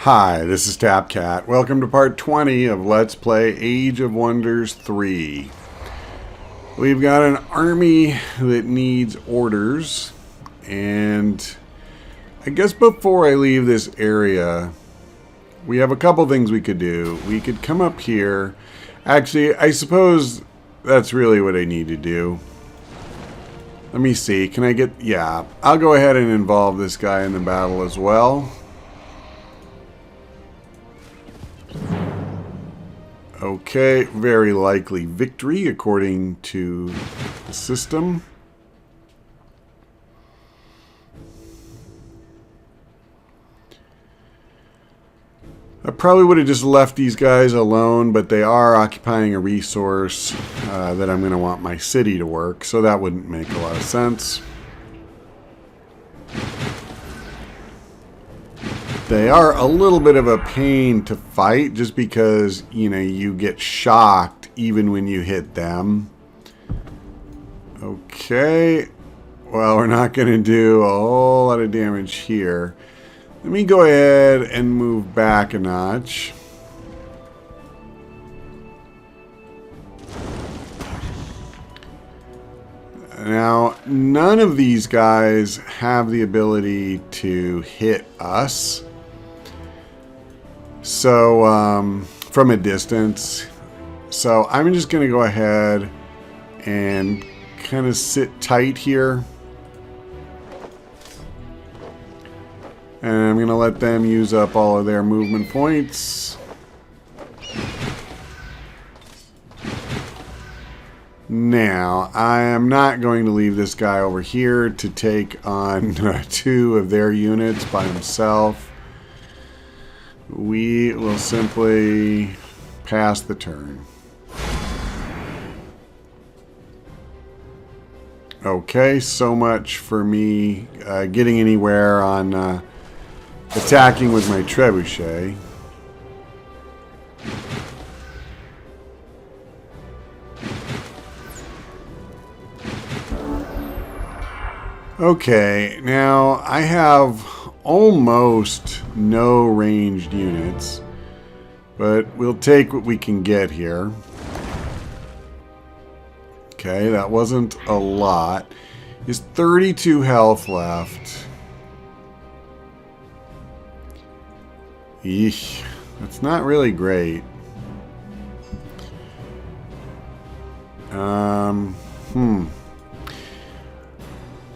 Hi, this is TapCat. Welcome to part 20 of Let's Play Age of Wonders 3. We've got an army that needs orders, and I guess before I leave this area, we have a couple things we could do. We could come up here. Actually, I suppose that's really what I need to do. Let me see. Can I get... Yeah, I'll go ahead and involve this guy in the battle as well. Okay, very likely victory according to the system. I probably would have just left these guys alone, but they are occupying a resource that I'm going to want my city to work, so that wouldn't make a lot of sense. They are a little bit of a pain to fight just because, you know, you get shocked even when you hit them. Okay. Well, we're not going to do a whole lot of damage here. Let me go ahead and move back a notch. Now, none of these guys have the ability to hit us. So, from a distance. So, I'm just going to go ahead and kind of sit tight here. And I'm going to let them use up all of their movement points. Now, I am not going to leave this guy over here to take on two of their units by himself. We will simply pass the turn. Okay, so much for me getting anywhere on attacking with my trebuchet. Okay, now I have almost no ranged units, but we'll take what we can get here. Okay, that wasn't a lot. There's 32 health left. Eesh, that's not really great.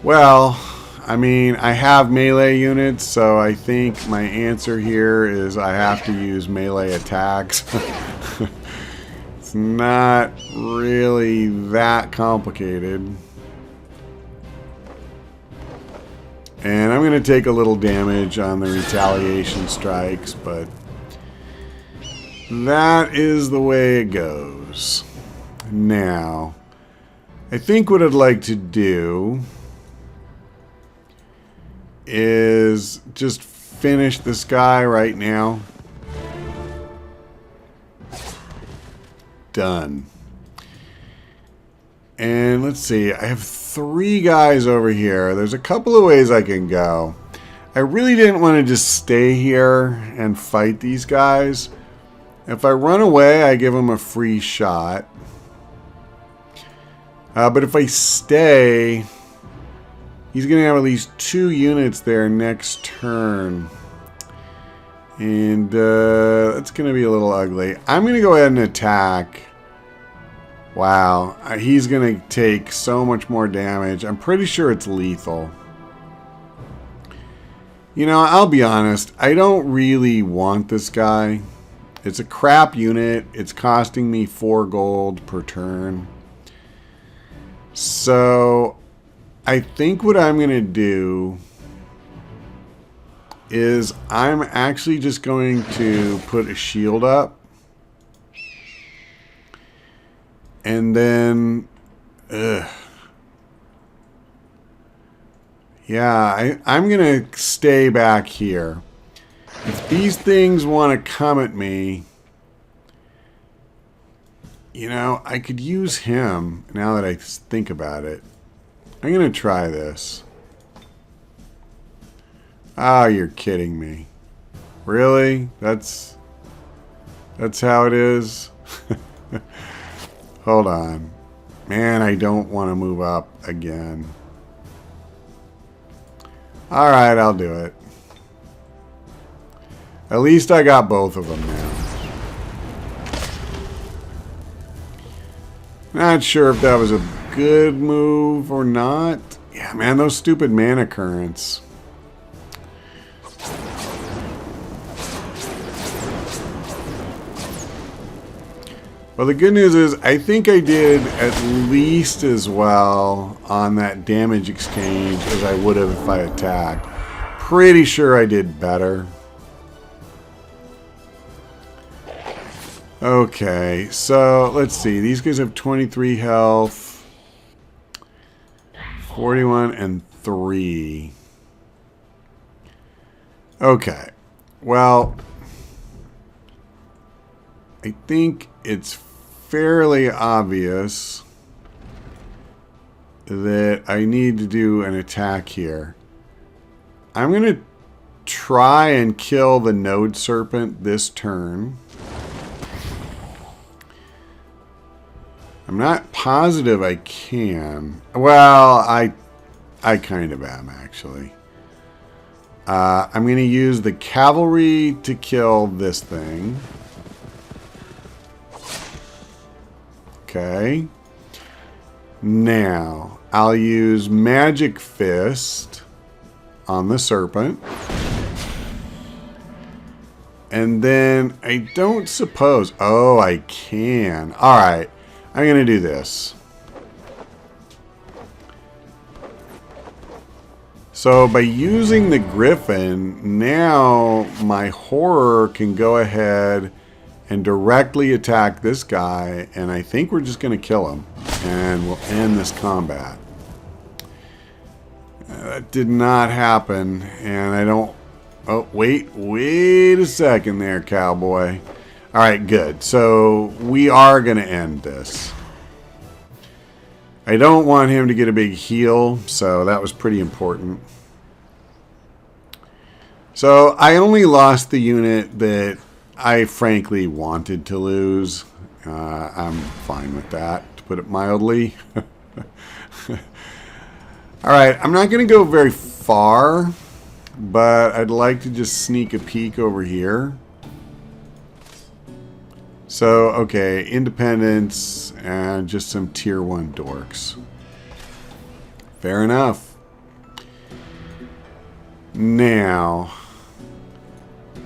Well, I mean, I have melee units, so I think my answer here is I have to use melee attacks. It's not really that complicated. And I'm going to take a little damage on the retaliation strikes, but that is the way it goes. Now, I think what I'd like to do is just finish this guy right now. Done. And let's see, I have 3 guys over here. There's a couple of ways I can go. I really didn't want to just stay here and fight these guys. If I run away, I give them a free shot. But if I stay, he's going to have at least 2 units there next turn. And that's going to be a little ugly. I'm going to go ahead and attack. Wow, he's going to take so much more damage. I'm pretty sure it's lethal. You know, I'll be honest. I don't really want this guy. It's a crap unit. It's costing me 4 gold per turn. So, I think what I'm going to do is I'm actually just going to put a shield up. And then, yeah, I'm going to stay back here. If these things want to come at me, you know, I could use him now that I think about it. I'm going to try this. Oh, you're kidding me. Really? That's how it is? Hold on. Man, I don't want to move up again. Alright, I'll do it. At least I got both of them now. Not sure if that was a good move or not. Yeah, man, those stupid mana currents. Well, the good news is I think I did at least as well on that damage exchange as I would have if I attacked. Pretty sure I did better. Okay, so let's see. These guys have 23 health, 41 and 3. Okay, well, I think it's fairly obvious that I need to do an attack here. I'm going to try and kill the Node Serpent this turn. I'm not positive I can. Well, I kind of am, actually. I'm going to use the cavalry to kill this thing. Okay. Now, I'll use Magic Fist on the Serpent. And then I don't suppose... Oh, I can. Alright. I'm going to do this. So by using the Griffin, now my Horror can go ahead and directly attack this guy, and I think we're just going to kill him, and we'll end this combat. That did not happen, and I don't... Oh, wait a second there, cowboy. Alright, good. So we are going to end this. I don't want him to get a big heal, so that was pretty important. So I only lost the unit that I frankly wanted to lose. I'm fine with that, to put it mildly. Alright, I'm not going to go very far, but I'd like to just sneak a peek over here. So, okay, independence and just some tier 1 dorks. Fair enough. Now,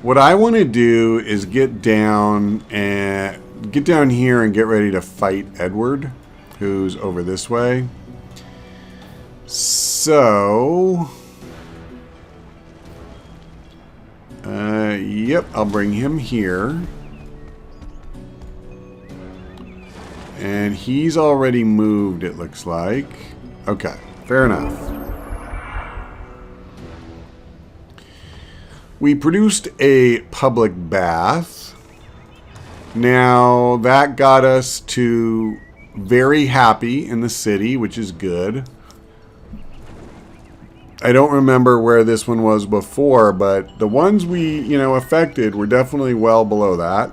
what I want to do is get down here and get ready to fight Edward, who's over this way. So, yep, I'll bring him here. And he's already moved, it looks like. Okay, fair enough. We produced a public bath. Now, that got us to very happy in the city, which is good. I don't remember where this one was before, but the ones we, affected were definitely well below that.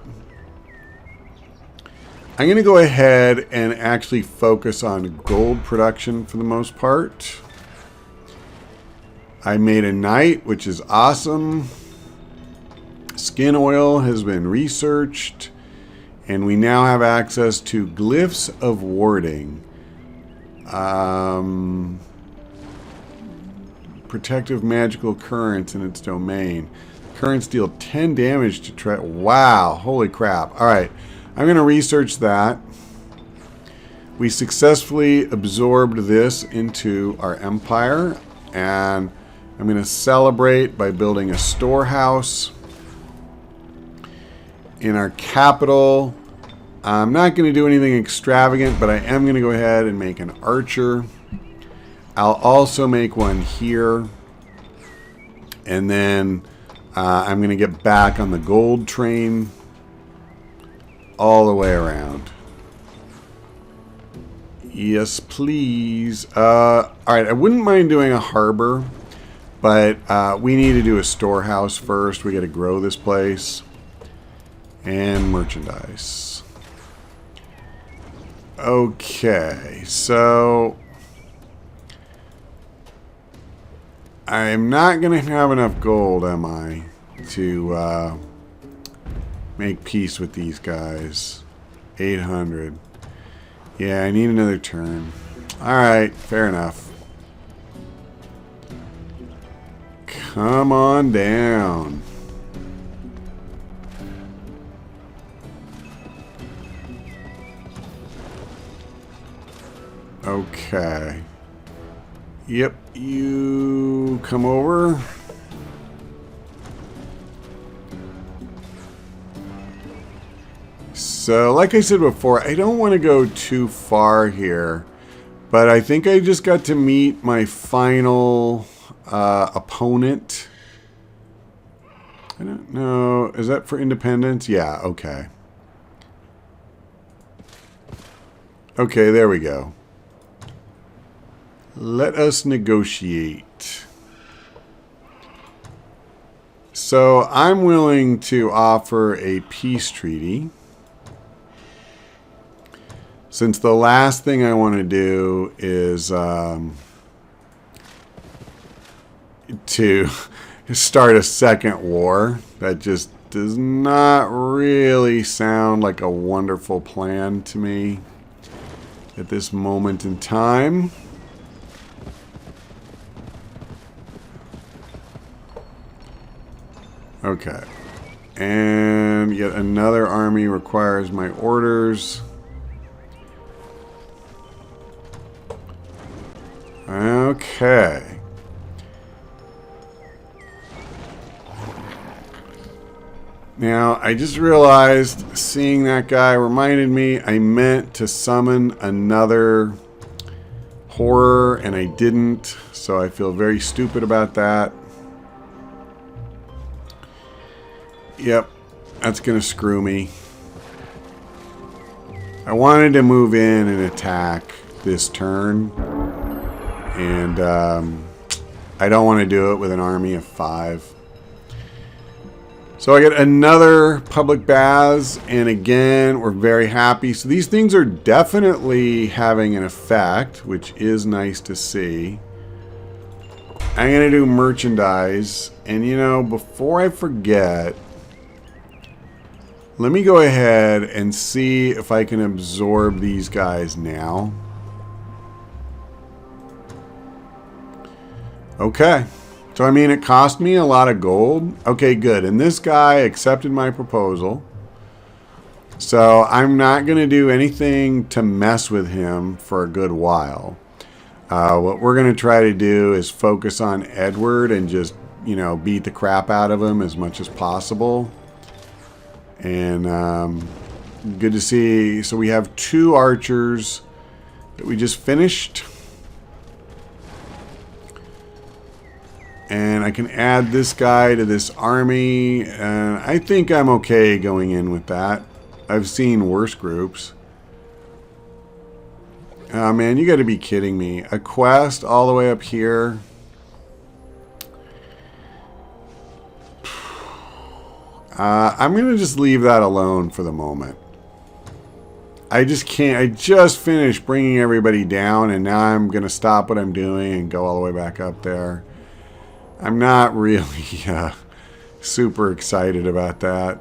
I'm going to go ahead and actually focus on gold production for the most part. I made a knight, which is awesome. Skin oil has been researched. And we now have access to glyphs of warding. Protective magical currents in its domain. Currents deal 10 damage to Wow, holy crap. Alright. I'm going to research that. We successfully absorbed this into our empire, and I'm going to celebrate by building a storehouse in our capital. I'm not going to do anything extravagant, but I am going to go ahead and make an archer. I'll also make one here, and then I'm going to get back on the gold train all the way around. Yes, please. Alright, I wouldn't mind doing a harbor, But we need to do a storehouse first. We got to grow this place. And merchandise. Okay, so I'm not going to have enough gold, am I, to make peace with these guys. 800. Yeah, I need another turn. Alright, fair enough. Come on down. Okay. Yep, you come over. So, like I said before, I don't want to go too far here. But I think I just got to meet my final opponent. I don't know. Is that for independence? Yeah, okay. Okay, there we go. Let us negotiate. So I'm willing to offer a peace treaty. Since the last thing I want to do is to start a second war. That just does not really sound like a wonderful plan to me at this moment in time. Okay. And yet another army requires my orders. Okay. Now, I just realized seeing that guy reminded me I meant to summon another horror and I didn't, so I feel very stupid about that. Yep, that's gonna screw me. I wanted to move in and attack this turn, and I don't want to do it with an army of 5. So I get another public baths, and again, we're very happy. So these things are definitely having an effect, which is nice to see. I'm going to do merchandise, and you know, before I forget, let me go ahead and see if I can absorb these guys now. Okay. So, I mean, it cost me a lot of gold. Okay, good. And this guy accepted my proposal. So, I'm not going to do anything to mess with him for a good while. What we're going to try to do is focus on Edward and just, you know, beat the crap out of him as much as possible. And good to see. So, we have 2 archers that we just finished. And I can add this guy to this army. And I think I'm okay going in with that. I've seen worse groups. Oh man, you got to be kidding me. A quest all the way up here. I'm going to just leave that alone for the moment. I just can't. I just finished bringing everybody down. And now I'm going to stop what I'm doing and go all the way back up there. I'm not really super excited about that.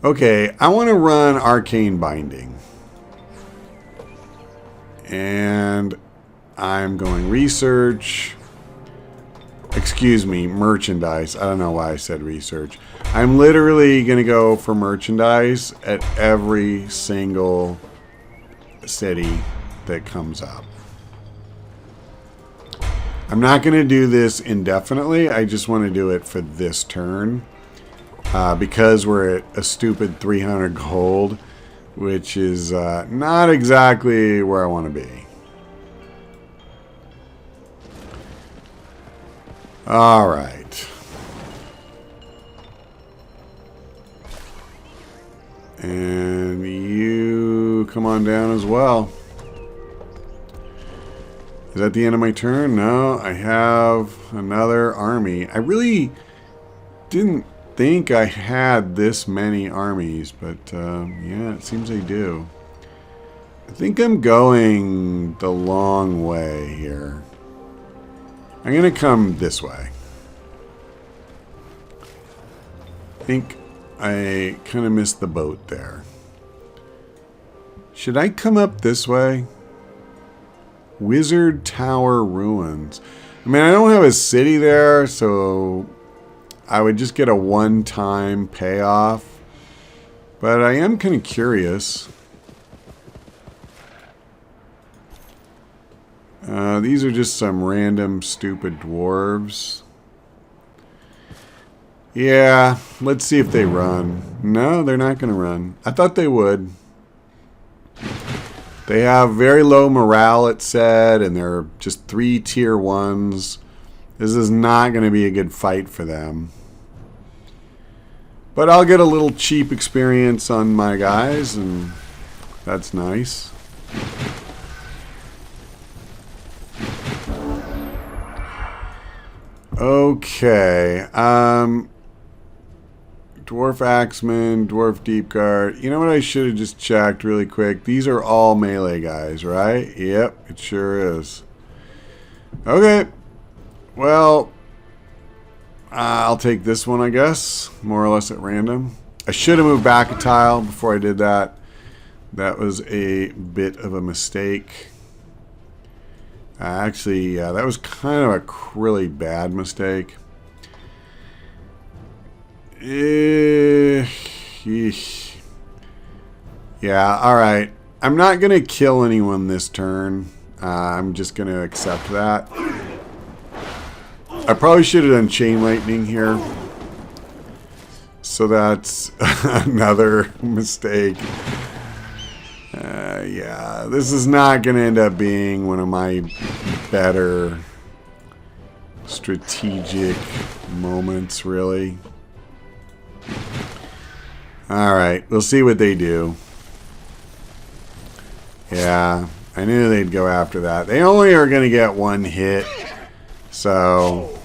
Okay, I want to run Arcane Binding. And I'm going research. Excuse me, merchandise. I don't know why I said research. I'm literally going to go for merchandise at every single city that comes up. I'm not going to do this indefinitely. I just want to do it for this turn. Because we're at a stupid 300 gold, which is not exactly where I want to be. All right. And you come on down as well. Is that the end of my turn? No, I have another army. I really didn't think I had this many armies, but yeah, it seems I do. I think I'm going the long way here. I'm going to come this way. I think I kind of missed the boat there. Should I come up this way? Wizard Tower Ruins. I mean, I don't have a city there, so I would just get a one-time payoff. But I am kind of curious. These are just some random stupid dwarves. Yeah, let's see if they run. No, they're not going to run. I thought they would. They have very low morale, it said, and they're just 3 tier 1s. This is not going to be a good fight for them. But I'll get a little cheap experience on my guys, and that's nice. Okay. Dwarf Axeman, Dwarf Deep Guard. You know what I should have just checked really quick? These are all melee guys, right? Yep, it sure is. Okay. Well, I'll take this one, I guess. More or less at random. I should have moved back a tile before I did that. That was a bit of a mistake. Actually, yeah, that was kind of a really bad mistake. Yeah, alright. I'm not going to kill anyone this turn. I'm just going to accept that. I probably should have done Chain Lightning here. So that's another mistake. Yeah, this is not going to end up being one of my better strategic moments, really. Alright, we'll see what they do. Yeah, I knew they'd go after that. They only are going to get 1 hit. So,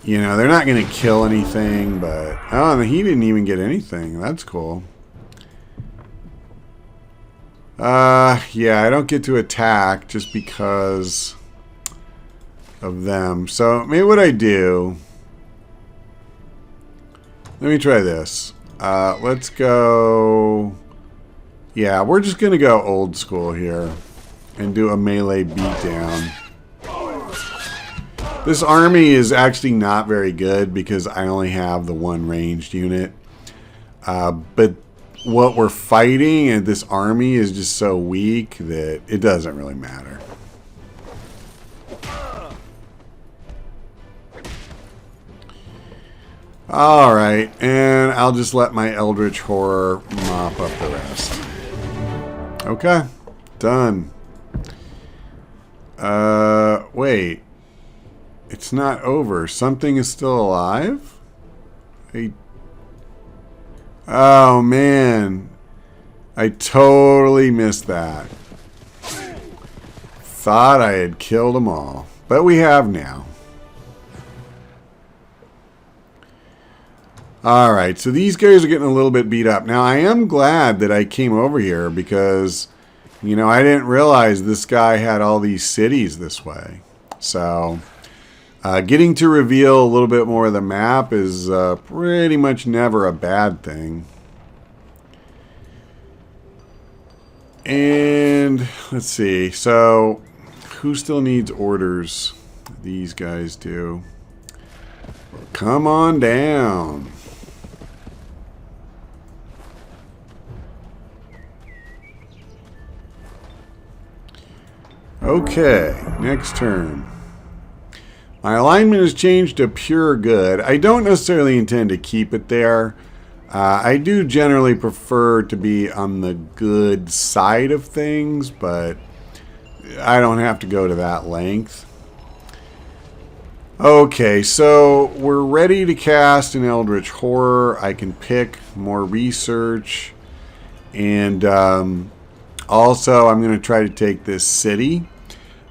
you know, they're not going to kill anything, but... Oh, he didn't even get anything. That's cool. Yeah, I don't get to attack just because of them. So, maybe what I do... Let me try this. Let's go... Yeah, we're just going to go old school here and do a melee beatdown. This army is actually not very good because I only have the 1 ranged unit. But what we're fighting and this army is just so weak that it doesn't really matter. Alright, and I'll just let my Eldritch Horror mop up the rest. Okay, done. Wait. It's not over. Something is still alive? Oh, man. I totally missed that. Thought I had killed them all. But we have now. Alright, so these guys are getting a little bit beat up. Now, I am glad that I came over here because, you know, I didn't realize this guy had all these cities this way. So, getting to reveal a little bit more of the map is pretty much never a bad thing. And, let's see. So, who still needs orders? These guys do. Come on down. Okay, next turn. My alignment has changed to pure good. I don't necessarily intend to keep it there. I do generally prefer to be on the good side of things, but I don't have to go to that length. Okay, so we're ready to cast an Eldritch Horror. I can pick more research. And also, I'm going to try to take this city.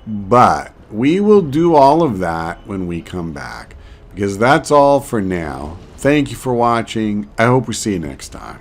But we will do all of that when we come back, because that's all for now. Thank you for watching. I hope we see you next time.